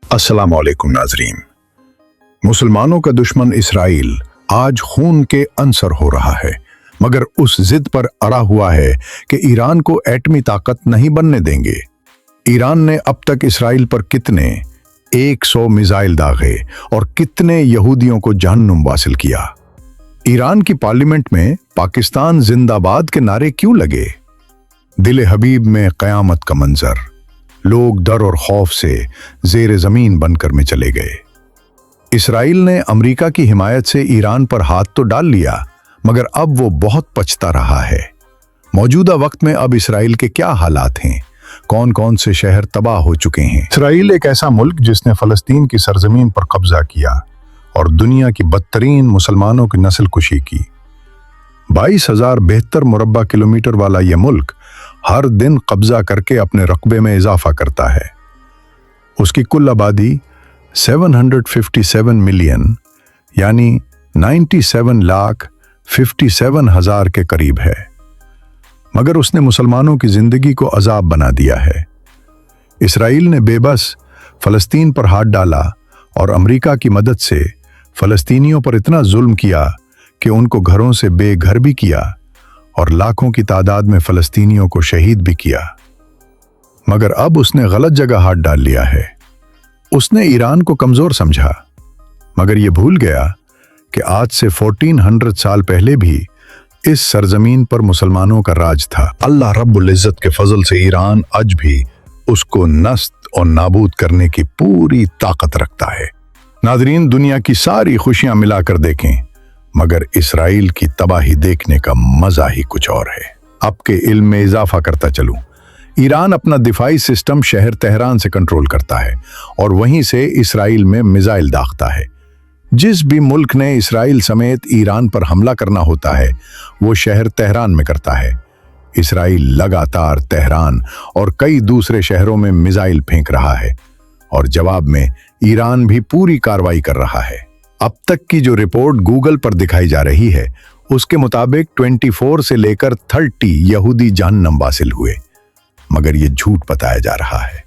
अस्सलाम वालेकुम नाजरीन। मुसलमानों का दुश्मन इसराइल आज खून के अंसर हो रहा है, मगर उस जिद पर अड़ा हुआ है कि ईरान को एटमी ताकत नहीं बनने देंगे। ईरान ने अब तक इसराइल पर कितने 100 मिसाइल दागे और कितने यहूदियों को जहन्नुम वासिल किया। ईरान की पार्लियामेंट में पाकिस्तान जिंदाबाद के नारे क्यों लगे? दिल हबीब में कयामत का मंजर, लोग डर और खौफ से जेर जमीन बनकर में चले गए। इसराइल ने अमेरिका की हिमायत से ईरान पर हाथ तो डाल लिया, मगर अब वो बहुत पछता रहा है। मौजूदा वक्त में अब इसराइल के क्या हालात हैं, कौन कौन से शहर तबाह हो चुके हैं। इसराइल एक ऐसा मुल्क जिसने फलस्तीन की सरजमीन पर कब्जा किया और दुनिया की बदतरीन मुसलमानों की नस्ल कुशी की। 22,072 मुरब्बा किलोमीटर वाला यह मुल्क हर दिन कब्जा करके अपने रकबे में इजाफा करता है। उसकी कुल आबादी 757 मिलियन यानी 97,57,000 के करीब है, मगर उसने मुसलमानों की जिंदगी को अजाब बना दिया है। इसराइल ने बेबस फलस्तीन पर हाथ डाला और अमेरिका की मदद से फलस्तीनियों पर इतना जुल्म किया कि उनको घरों से बेघर भी किया और लाखों की तादाद में फलस्तीनियों को शहीद भी किया। मगर अब उसने गलत जगह हाथ डाल लिया है। उसने ईरान को कमजोर समझा, मगर यह भूल गया कि आज से 1400 साल पहले भी इस सरजमीन पर मुसलमानों का राज था। अल्लाह रब्बुल इज्जत के फजल से ईरान आज भी उसको नस्त और नाबूद करने की पूरी ताकत रखता है। नाजरीन, दुनिया की सारी खुशियां मिलाकर देखें, मगर इसराइल की तबाही देखने का मजा ही कुछ और है। अब के इल्म में इजाफा करता चलूं, ईरान अपना दिफाई सिस्टम शहर तेहरान से कंट्रोल करता है और वहीं से इसराइल में मिसाइल दागता है। जिस भी मुल्क ने इसराइल समेत ईरान पर हमला करना होता है, वो शहर तेहरान में करता है। इसराइल लगातार तेहरान और कई दूसरे शहरों में मिसाइल फेंक रहा है और जवाब में ईरान भी पूरी कार्रवाई कर रहा है। अब तक की जो रिपोर्ट गूगल पर दिखाई जा रही है, उसके मुताबिक 24 से लेकर 30 यहूदी जहन्नम वासिल हुए, मगर यह झूठ बताया जा रहा है।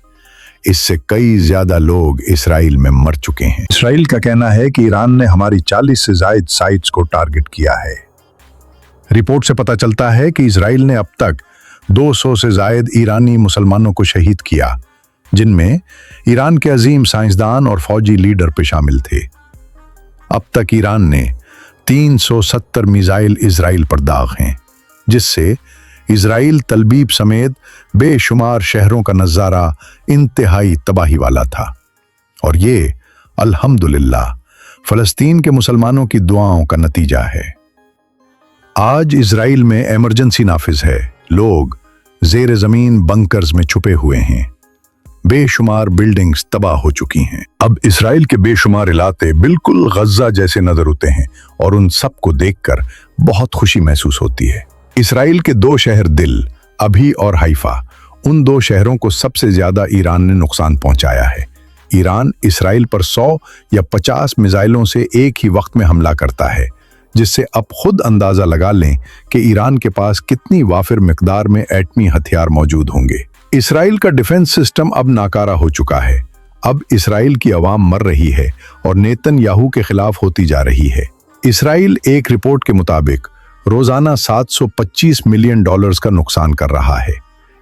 इससे कई ज्यादा लोग इसराइल में मर चुके हैं। इसराइल का कहना है कि ईरान ने हमारी 40 से ज्यादा साइट्स को टारगेट किया है। रिपोर्ट से पता चलता है कि इसराइल ने अब तक 200 से ज्यादा ईरानी मुसलमानों को शहीद किया, जिनमें ईरान के अजीम साइंसदान और फौजी लीडर पे शामिल थे। अब तक ईरान ने 370 मिसाइल इसराइल पर दाग हैं, जिससे इसराइल तलबीब समेत बेशुमार शहरों का नजारा इंतहाई तबाही वाला था। और ये अल्हम्दुलिल्लाह फलस्तीन के मुसलमानों की दुआओं का नतीजा है। आज इसराइल में इमरजेंसी नाफिज है। लोग जेर जमीन बंकर्स में छुपे हुए हैं। बेशुमार बिल्डिंग्स तबाह हो चुकी हैं। अब इसराइल के बेशुमार इलाके बिल्कुल गज्जा जैसे नजर आते हैं और उन सब को देखकर बहुत खुशी महसूस होती है। इसराइल के 2 शहर दिल अभी और हाइफा, उन 2 शहरों को सबसे ज्यादा ईरान ने नुकसान पहुंचाया है। ईरान इसराइल पर 100 या 50 मिसाइलों से एक ही वक्त में हमला करता है, जिससे अब खुद अंदाजा लगा लें कि ईरान के पास कितनी वाफिर मिकदार में एटमी हथियार मौजूद होंगे। इसराइल का डिफेंस सिस्टम अब नाकारा हो चुका है। अब इसराइल की आवाम मर रही है और नेतन्याहू के खिलाफ होती जा रही है। इसराइल एक रिपोर्ट के मुताबिक रोजाना 725 मिलियन डॉलर्स का नुकसान कर रहा है।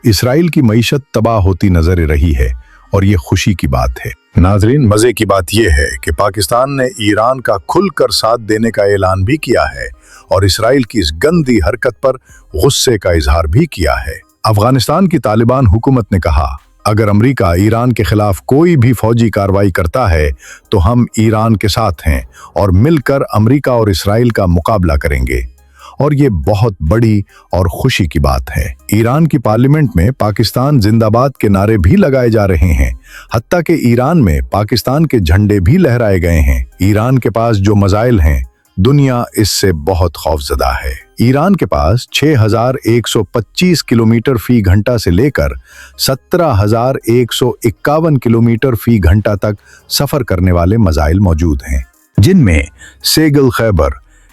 इसराइल की मईशत तबाह होती नजर रही है और ये खुशी की बात है। नाजरीन, मजे की बात यह है कि पाकिस्तान ने ईरान का खुलकर साथ देने का ऐलान भी किया है और इसराइल की इस गंदी हरकत पर गुस्से का इजहार भी किया है। अफगानिस्तान की तालिबान हुकूमत ने कहा, अगर अमेरिका ईरान के खिलाफ कोई भी फौजी कार्रवाई करता है तो हम ईरान के साथ हैं और मिलकर अमेरिका और इसराइल का मुकाबला करेंगे। और ये बहुत बड़ी और खुशी की बात है। ईरान की पार्लियामेंट में पाकिस्तान जिंदाबाद के नारे भी लगाए जा रहे हैं। हत्ता कि ईरान में पाकिस्तान के झंडे भी लहराए गए हैं। ईरान के पास जो मिसाइल हैं, दुनिया इससे बहुत खौफजदा है। ईरान के पास 6,125 किलोमीटर फी घंटा से लेकर 17,151 किलोमीटर फी घंटा तक सफर करने वाले मिसाइल मौजूद हैं, जिनमें सेगल खैबर,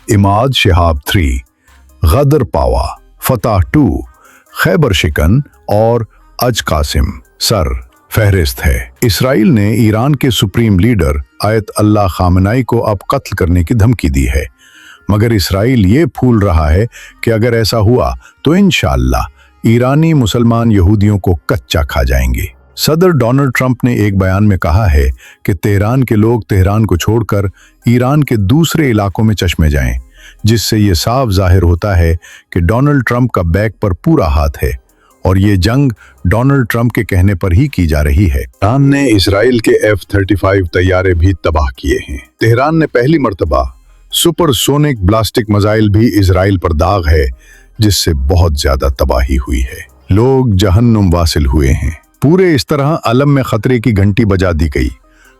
इमाद शिहाब 3, गदर पावा, फतह 2, खैबर शिकन और अज कासिम सर फहरिस्त है। इसराइल ने ईरान के सुप्रीम लीडर आयत अल्लाह खामेनी को अब कत्ल करने की धमकी दी है, मगर इसराइल ये भूल रहा है कि अगर ऐसा हुआ तो इंशाअल्लाह ईरानी मुसलमान यहूदियों को कच्चा खा जाएंगे। सदर डोनाल्ड ट्रंप ने एक बयान में कहा है कि तेहरान के लोग तेहरान को छोड़कर ईरान के दूसरे इलाकों में चश्मे जाएं, जिससे ये साफ जाहिर होता है कि डोनाल्ड ट्रंप का बैक पर पूरा हाथ है और ये जंग डोनाल्ड ट्रंप के कहने पर ही की जा रही है। ईरान ने इसराइल के F-35 तैयारे भी तबाह किए हैं। तेहरान ने पहली मर्तबा सुपरसोनिक ब्लास्टिक मिसाइल भी इसराइल पर दाग है, जिससे बहुत ज्यादा तबाही हुई है। लोग जहन्नुम वासिल हुए हैं। पूरे इस तरह आलम में खतरे की घंटी बजा दी गई।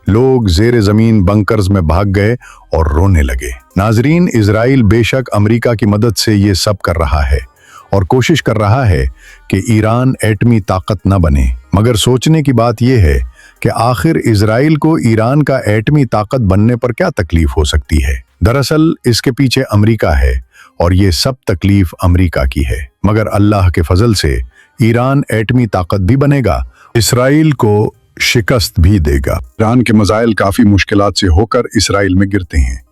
लोग जेर जमीन बंकर्स में भाग गए और रोने लगे। नाजरीन, इजराइल बेशक अमेरिका की मदद से ये सब कर रहा है और कोशिश कर रहा है कि ईरान एटमी ताकत न बने, मगर सोचने की बात यह है कि आखिर इजराइल को ईरान का एटमी ताकत बनने पर क्या तकलीफ हो सकती है। दरअसल इसके पीछे अमेरिका है और ये सब तकलीफ अमेरिका की है, मगर अल्लाह के फजल से ईरान एटमी ताकत भी बनेगा, इसराइल को शिकस्त भी देगा। ईरान के मिसाइल काफी मुश्किलात से होकर इसराइल में गिरते हैं।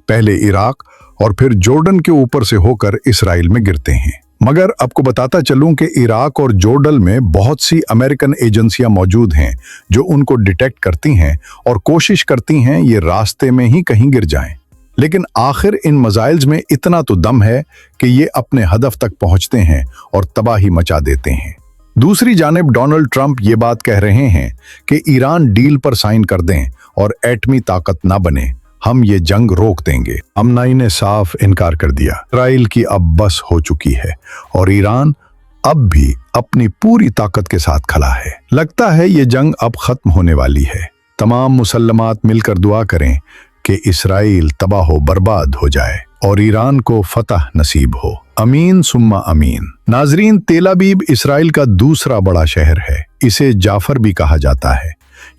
पहले इराक और फिर जॉर्डन के ऊपर से होकर इसराइल में गिरते हैं। मगर आपको बताता चलूं कि इराक और जॉर्डन में बहुत सी अमेरिकन एजेंसियां मौजूद हैं जो उनको डिटेक्ट करती हैं और कोशिश करती हैं ये रास्ते में ही कहीं गिर जाएं। लेकिन आखिर इन मिसाइल्स में इतना तो दम है कि ये अपने हदफ तक पहुंचते हैं और तबाही मचा देते हैं। दूसरी जानिब डोनाल्ड ट्रंप ये बात कह रहे हैं कि ईरान डील पर साइन कर दें और एटमी ताकत ना बने, हम ये जंग रोक देंगे। अमनाई ने साफ इनकार कर दिया। इसराइल की अब बस हो चुकी है और ईरान अब भी अपनी पूरी ताकत के साथ खड़ा है। लगता है ये जंग अब खत्म होने वाली है। तमाम मुसल्लमात मिलकर दुआ करें कि इसराइल तबाह हो बर्बाद हो जाए और ईरान को फतह नसीब हो। अमीन सुम्मा अमीन। नाजरीन, तेल अवीव इसराइल का दूसरा बड़ा शहर है। इसे जाफर भी कहा जाता है।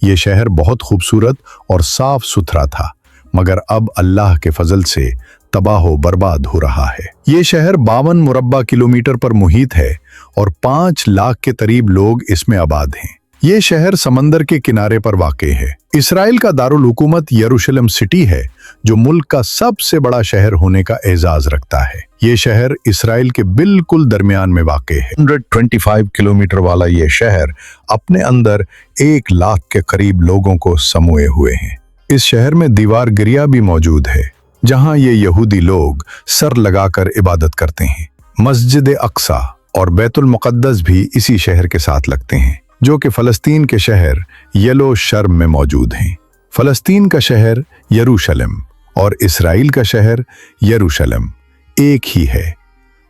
ये शहर बहुत खूबसूरत और साफ सुथरा था, मगर अब अल्लाह के फजल से तबाह बर्बाद हो रहा है। ये शहर 52 मुरब्बा किलोमीटर पर मुहित है और 5 लाख के करीब लोग इसमें आबाद हैं। ये शहर समंदर के किनारे पर वाक़े है। इसराइल का दारुल हुकूमत यरूशलेम सिटी है, जो मुल्क का सबसे बड़ा शहर होने का एजाज रखता है। ये शहर इसराइल के बिल्कुल दरमियान में वाक़े है। 125 किलोमीटर वाला ये शहर अपने अंदर 1 लाख के करीब लोगों को समोए हुए हैं। इस शहर में दीवार गिरिया भी मौजूद है, जहां ये यहूदी लोग सर लगाकर इबादत करते हैं। मस्जिद अक्सा और बैतुल मुक़द्दस भी इसी शहर के साथ लगते हैं, जो कि फ़लस्तीन के शहर येलो शर्म में मौजूद हैं। फ़लस्तीन का शहर यरूशलेम और इसराइल का शहर यरूशलेम एक ही है,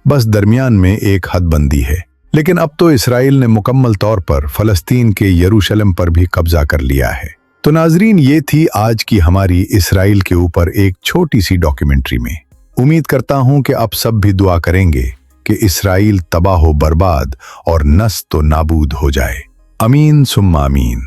बस दरमियान में एक हदबंदी है। लेकिन अब तो इसराइल ने मुकम्मल तौर पर फ़लस्तीन के यरूशलेम पर भी कब्जा कर लिया है। तो नाजरीन, ये थी आज की हमारी इसराइल के ऊपर एक छोटी सी डॉक्यूमेंट्री में। उम्मीद करता हूं कि आप सब भी दुआ करेंगे कि इसराइल तबाह बर्बाद और नस्त नाबूद हो जाए। अमीन सुम्मा अमीन।